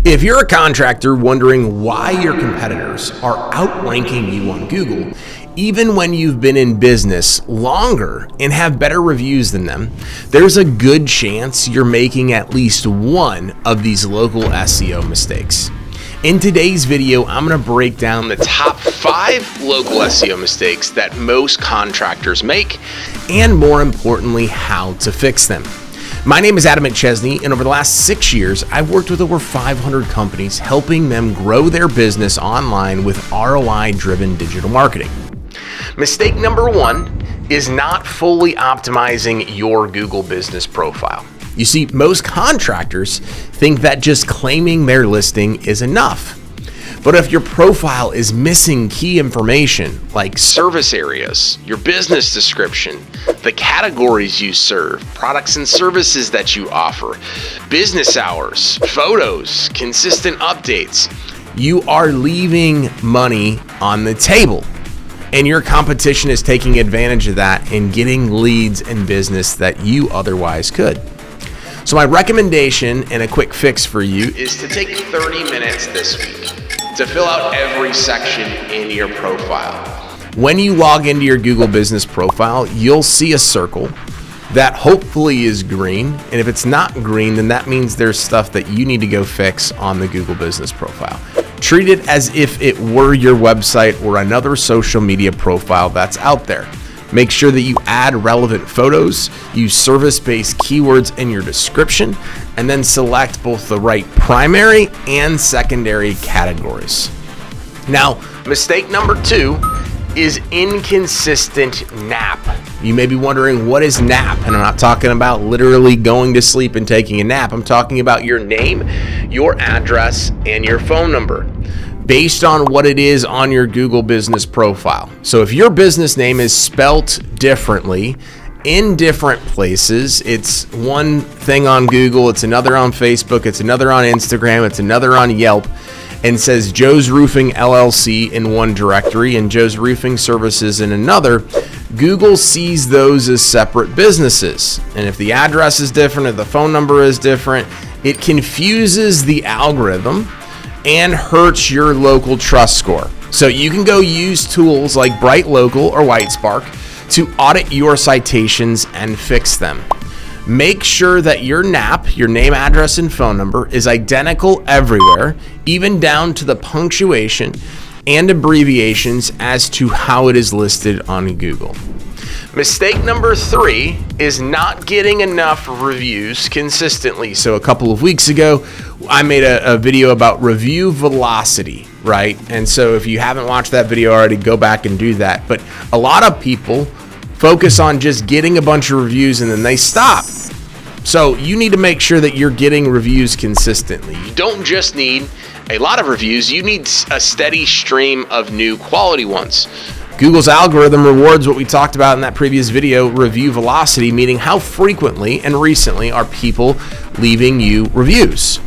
If you're a contractor wondering why your competitors are outranking you on Google, even when you've been in business longer and have better reviews than them, there's a good chance you're making at least one of these local SEO mistakes. In today's video, I'm going to break down the top 5 local SEO mistakes that most contractors make, and more importantly, how to fix them. My name is Adam McChesney, and over the last 6 years, I've worked with over 500 companies, helping them grow their business online with ROI-driven digital marketing. Mistake number 1 is not fully optimizing your Google business profile. You see, most contractors think that just claiming their listing is enough. But if your profile is missing key information like service areas, your business description, the categories you serve, products and services that you offer, business hours, photos, consistent updates, you are leaving money on the table. And your competition is taking advantage of that and getting leads and business that you otherwise could. So my recommendation and a quick fix for you is to take 30 minutes this week to fill out every section in your profile. When you log into your Google business profile, you'll see a circle that hopefully is green. And if it's not green, then that means there's stuff that you need to go fix on the Google business profile. Treat it as if it were your website or another social media profile that's out there. Make sure that you add relevant photos, use service-based keywords in your description, and then select both the right primary and secondary categories. Now, mistake number 2 is inconsistent nap. You may be wondering, what is nap? And I'm not talking about literally going to sleep and taking a nap. I'm talking about your name, your address, and your phone number, based on what it is on your Google business profile. So if your business name is spelt differently in different places, it's one thing on Google, it's another on Facebook, it's another on Instagram, it's another on Yelp, and says Joe's Roofing LLC in one directory and Joe's Roofing Services in another, Google sees those as separate businesses. And if the address is different, if the phone number is different, it confuses the algorithm and hurts your local trust score. So you can go use tools like Bright Local or Whitespark to audit your citations and fix them. Make sure that your NAP, your name, address, and phone number, is identical everywhere, even down to the punctuation and abbreviations as to how it is listed on Google. Mistake number 3 is not getting enough reviews consistently. So a couple of weeks ago, I made a video about review velocity, right? And so if you haven't watched that video already, go back and do that. But a lot of people focus on just getting a bunch of reviews and then they stop. So you need to make sure that you're getting reviews consistently. You don't just need a lot of reviews, you need a steady stream of new quality ones. Google's algorithm rewards what we talked about in that previous video, review velocity, meaning how frequently and recently are people leaving you reviews.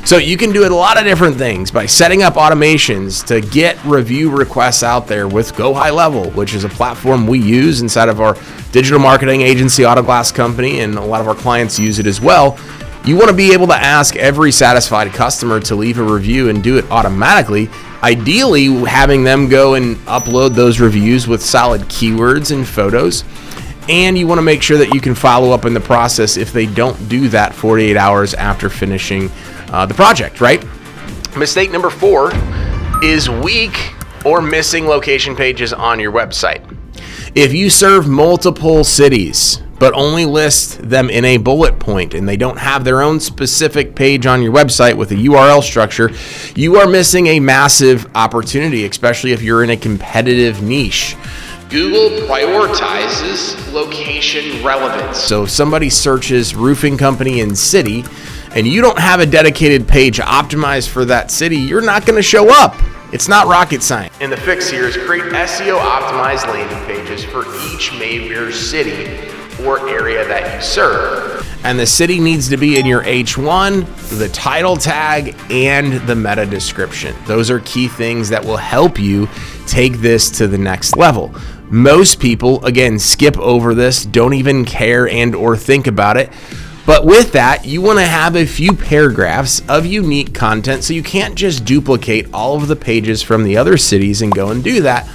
So you can do a lot of different things by setting up automations to get review requests out there with Go High Level, which is a platform we use inside of our digital marketing agency, Autoglass Company, and a lot of our clients use it as well. You want to be able to ask every satisfied customer to leave a review and do it automatically, ideally having them go and upload those reviews with solid keywords and photos. And you want to make sure that you can follow up in the process if they don't do that 48 hours after finishing the project, right? Mistake number 4 is weak or missing location pages on your website. If you serve multiple cities, but only list them in a bullet point and they don't have their own specific page on your website with a URL structure, you are missing a massive opportunity, especially if you're in a competitive niche. Google prioritizes location relevance. So if somebody searches roofing company in city and you don't have a dedicated page optimized for that city, you're not going to show up. It's not rocket science. And the fix here is create SEO optimized landing pages for each major city or area that you serve. And the city needs to be in your H1, the title tag, and the meta description. Those are key things that will help you take this to the next level. Most people, again, skip over this, don't even care and or think about it. But with that, you want to have a few paragraphs of unique content, so you can't just duplicate all of the pages from the other cities and go and do that.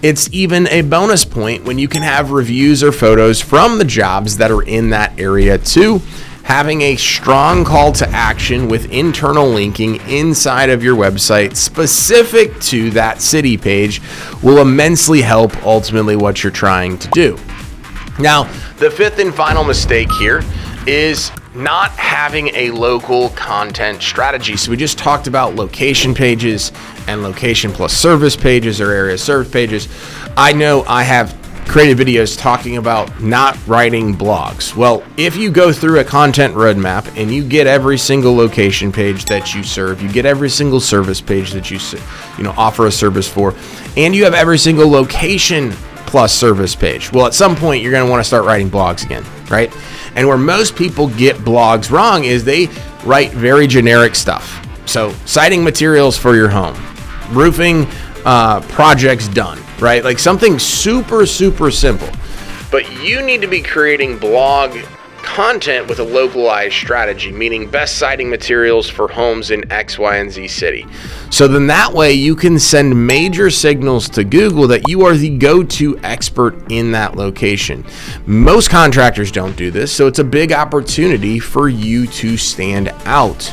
It's even a bonus point when you can have reviews or photos from the jobs that are in that area too. Having a strong call to action with internal linking inside of your website specific to that city page will immensely help ultimately what you're trying to do. Now, the fifth and final mistake here is not having a local content strategy. So we just talked about location pages and location plus service pages or area served pages. I know I have created videos talking about not writing blogs. Well, if you go through a content roadmap and you get every single location page that you serve, you get every single service page that you offer a service for, and you have every single location plus service page, well, at some point you're going to want to start writing blogs again, right? And where most people get blogs wrong is they write very generic stuff. So citing materials for your home, roofing projects done, right? Like something super, super simple. But you need to be creating blog content with a localized strategy, meaning best citing materials for homes in X, Y, and Z city. So then that way you can send major signals to Google that you are the go-to expert in that location. Most contractors don't do this, so it's a big opportunity for you to stand out.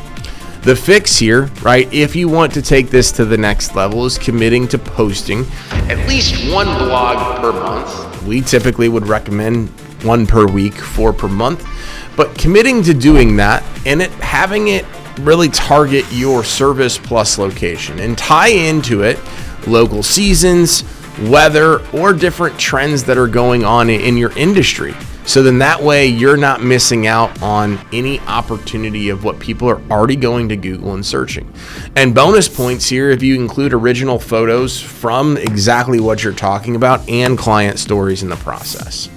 The fix here, right, if you want to take this to the next level, is committing to posting at least one blog per month. We typically would recommend 1 per week, 4 per month, but committing to doing that and having it really target your service plus location and tie into it local seasons, weather, or different trends that are going on in your industry. So then that way you're not missing out on any opportunity of what people are already going to Google and searching. And bonus points here if you include original photos from exactly what you're talking about and client stories in the process.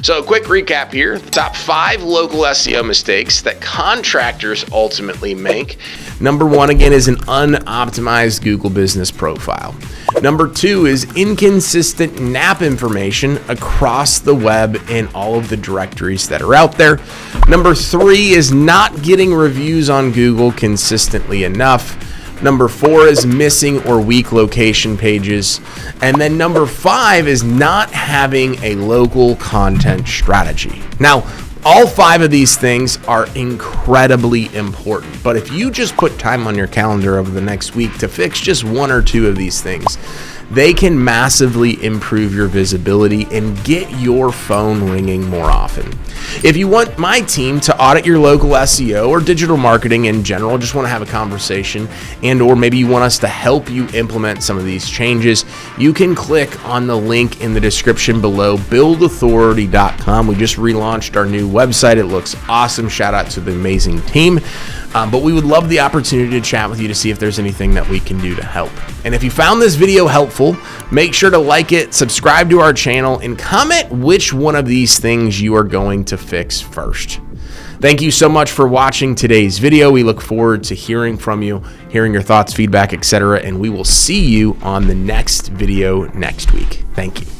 So a quick recap here, the top 5 local SEO mistakes that contractors ultimately make. Number 1, again, is an unoptimized Google business profile. Number 2 is inconsistent NAP information across the web and all of the directories that are out there. Number 3 is not getting reviews on Google consistently enough. Number 4 is missing or weak location pages. And then number 5 is not having a local content strategy. Now, all 5 of these things are incredibly important, but if you just put time on your calendar over the next week to fix just 1 or 2 of these things, they can massively improve your visibility and get your phone ringing more often. If you want my team to audit your local SEO or digital marketing in general, just want to have a conversation, and or maybe you want us to help you implement some of these changes, you can click on the link in the description below, buildauthority.com. We just relaunched our new website. It looks awesome. Shout out to the amazing team. But we would love the opportunity to chat with you to see if there's anything that we can do to help. And if you found this video helpful, make sure to like it, subscribe to our channel, and comment which one of these things you are going to fix first. Thank you so much for watching today's video. We look forward to hearing from you, hearing your thoughts, feedback, etc. And we will see you on the next video next week. Thank you.